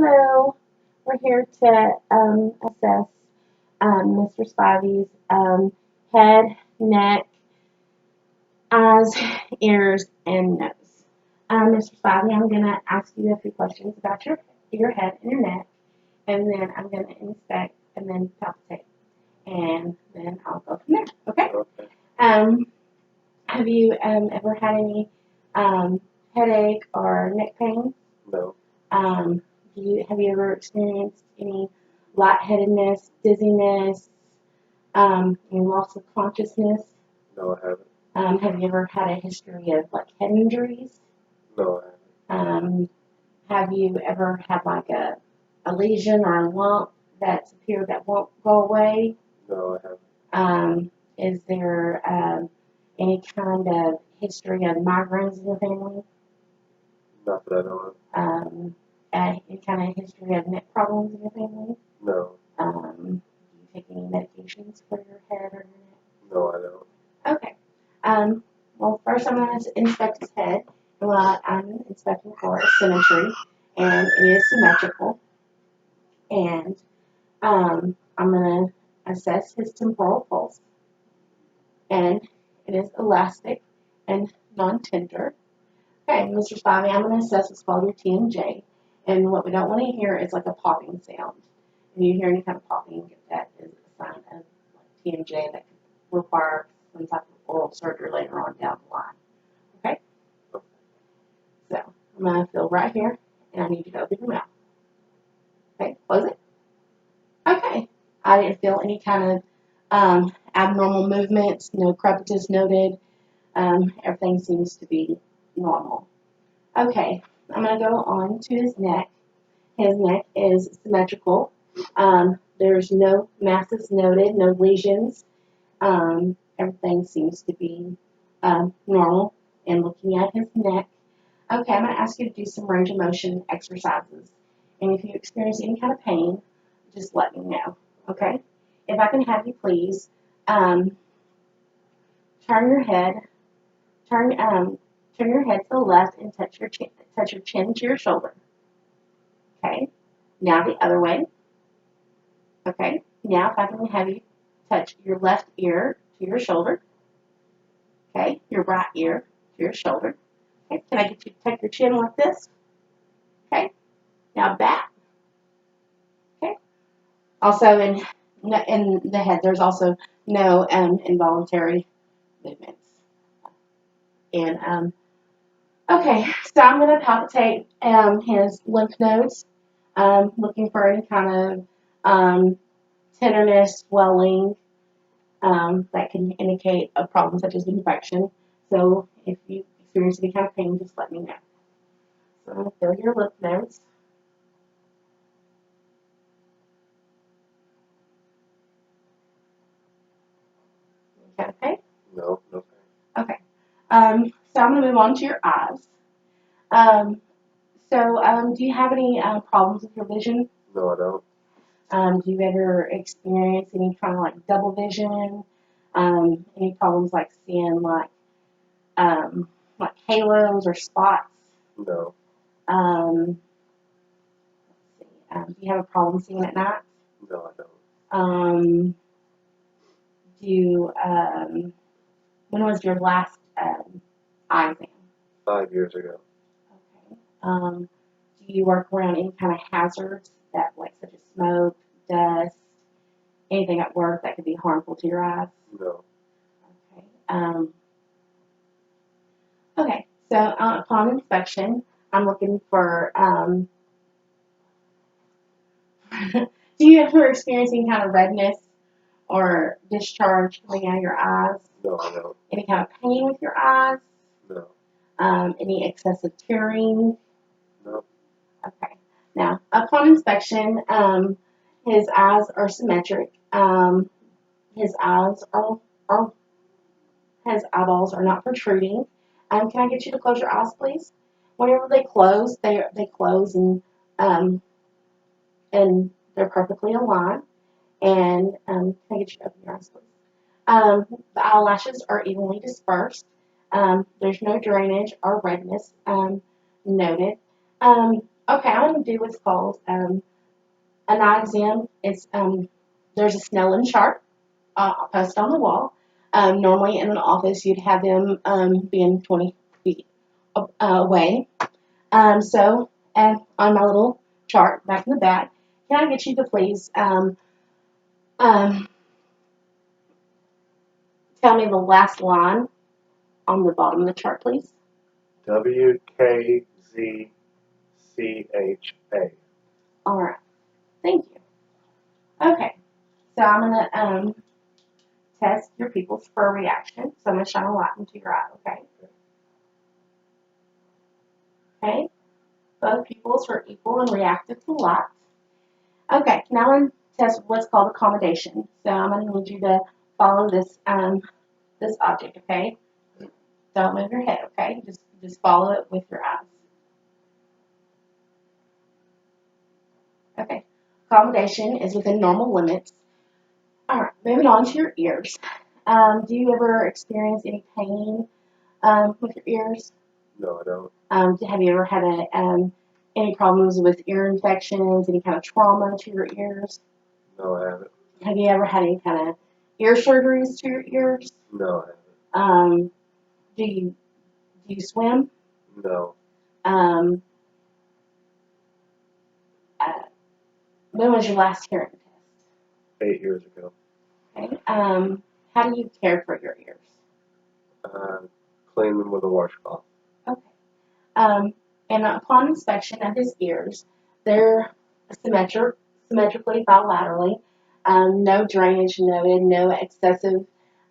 Hello, we're here to assess Mr. Spivey's head, neck, eyes, ears, and nose. Mr. Spivey, I'm going to ask you a few questions about your head and your neck, and then I'm going to inspect and then palpate, and then I'll go from there. Okay? Okay. Um, have you ever had any headache or neck pain? No. Have you ever experienced any lightheadedness, dizziness, any loss of consciousness? No, I haven't. Have you ever had a history of like head injuries? No, I haven't. Have you ever had like a lesion or a lump that's appeared that won't go away? No, I haven't. Is there any kind of history of migraines in your family? Not that I know of. Any kind of history of neck problems in your family? No. Do you take any medications for your head or your neck? No, I don't. Okay. Well, first I'm going to inspect his head. And what I'm inspecting for is symmetry, and it is symmetrical. And I'm going to assess his temporal pulse, and it is elastic and non-tender. Okay, Mr. Spivey, I'm going to assess what's called your TMJ, and what we don't want to hear is like a popping sound. If you hear any kind of popping, that is a sign of TMJ that could require some type of oral surgery later on down the line. Okay? So, I'm going to feel right here, and I need you to open your mouth. Okay, close it. Okay. I didn't feel any kind of abnormal movements, no crepitus noted. Everything seems to be normal. Okay, I'm going to go on to his neck. His neck is symmetrical. There's no masses noted, no lesions. Everything seems to be normal. And looking at his neck, okay, I'm going to ask you to do some range of motion exercises. And if you experience any kind of pain, just let me know. Okay? If I can have you please turn your head, turn your head to the left and touch your chin to your shoulder. Okay? Now the other way. Okay? Now if I can have you touch your left ear to your shoulder. Okay? Your right ear to your shoulder. Okay? Can I get you to tuck your chin like this? Okay? Now back. Okay? Also in the head, there's also no involuntary movements. And okay, so I'm going to palpate his lymph nodes, looking for any kind of tenderness, swelling that can indicate a problem such as infection. So if you experience any kind of pain, just let me know. So I'm going to feel your lymph nodes. Okay? No, no. Okay. So I'm going to move on to your eyes. Do you have any problems with your vision? No, I don't. Do you ever experience any kind of like double vision? Any problems like seeing like halos or spots? No. Um, do you have a problem seeing at night? No, I don't. Do you, when was your last eye exam? 5 years ago. Okay. Do you work around any kind of hazards that, like, such as smoke, dust, anything at work that could be harmful to your eyes? No. Okay. Okay. So upon inspection, I'm looking for. Do you ever experience any kind of redness or discharge coming out of your eyes? No, I don't. Any kind of pain with your eyes? No. Any excessive tearing? No. Okay. Now, upon inspection, his eyes are symmetric. His eyes are his eyeballs are not protruding. Can I get you to close your eyes, please? Whenever they close, they close and they're perfectly aligned. And can I get you to open your eyes, please? The eyelashes are evenly dispersed. There's no drainage or redness noted. Okay, I'm gonna do what's called an eye exam. It's there's a Snellen chart posted on the wall. Normally in an office, you'd have them being 20 feet away. So, and on my little chart back in the back, can I get you to please um, tell me the last line on the bottom of the chart, please? WKZCHA. All right, thank you. Okay, so I'm gonna test your pupils for a reaction. So I'm gonna shine a light into your eye. Okay. Okay. Both pupils are equal and reactive to light. Okay, now I'm going to test what's called accommodation. So I'm going to need you to follow this object, okay? Don't move your head, okay? Just follow it with your eyes. Okay. Accommodation is within normal limits. All right, moving on to your ears. Do you ever experience any pain with your ears? No, I don't. Have you ever had any problems with ear infections, any kind of trauma to your ears? No, I haven't. Have you ever had any kind of ear surgeries to your ears? No, I haven't. Um, do you swim? No. Um, uh, when was your last hearing test? 8 years ago. Okay. How do you care for your ears? Clean them with a washcloth. Okay. Um, and upon inspection of his ears, they're symmetrically bilaterally. No drainage noted, no excessive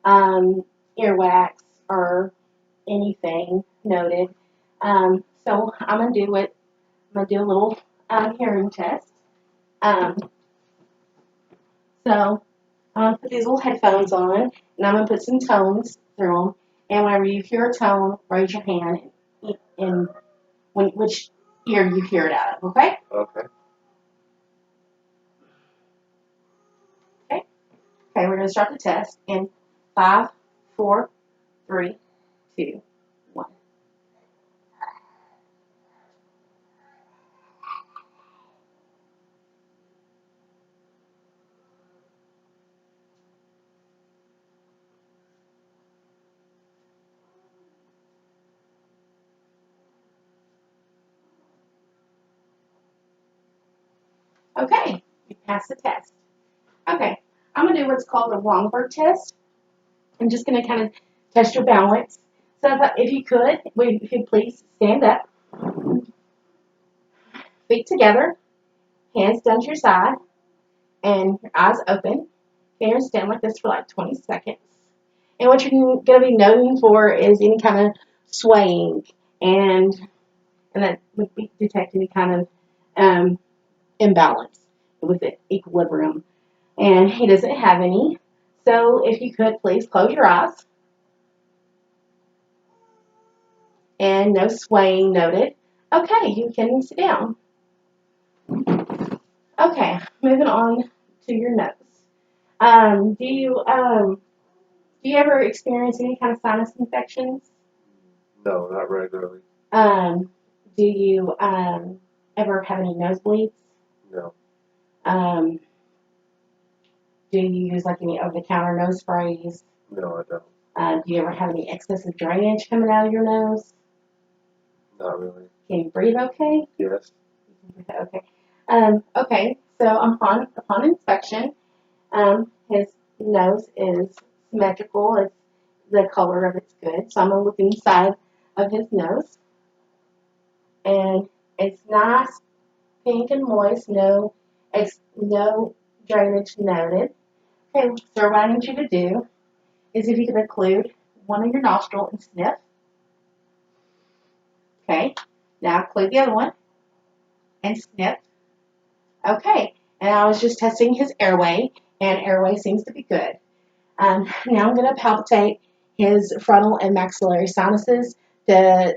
earwax or anything noted. So I'm gonna do a little hearing test. Um, so I'm gonna put these little headphones on, and I'm gonna put some tones through them. And whenever you hear a tone, raise your hand and which ear you hear it out of. Okay? Okay. Okay. Okay. We're gonna start the test in 5, 4, 3, 2, 1. Okay. You passed the test. Okay. I'm gonna do what's called a Longberg test. I'm just gonna kind of test your balance. So if you could, if you'd please stand up, feet together, hands down to your side, and your eyes open. Okay, you're stand like this for like 20 seconds. And what you're going to be known for is any kind of swaying, and that would be detect any kind of imbalance with the equilibrium. And he doesn't have any. So if you could please close your eyes. And no swaying noted. Okay, you can sit down. Okay, moving on to your nose. Do you ever experience any kind of sinus infections? No, not regularly. Um, do you ever have any nosebleeds? No. Um, do you use like any over-the-counter nose sprays? No, I don't. Do you ever have any excessive drainage coming out of your nose? Not really. Can you breathe okay? Yes. Okay. Okay. So upon inspection, his nose is symmetrical. It's the color of it's good. So I'm gonna look inside of his nose, and it's nice, pink and moist. No drainage noted. Okay. So what I need you to do is if you can include one of your nostril and sniff. Okay. Now include the other one and sniff. Okay. And I was just testing his airway, and airway seems to be good. Now I'm going to palpitate his frontal and maxillary sinuses to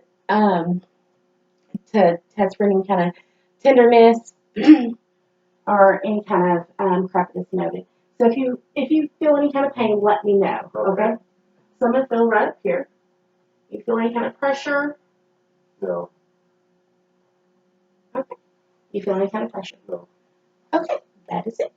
test for any kind of tenderness or any kind of crap that's noted. So if you feel any kind of pain, let me know. Okay. So I'm going to feel right up here. You feel any kind of pressure? No. Okay. You feel any kind of pressure? No. Okay, that is it.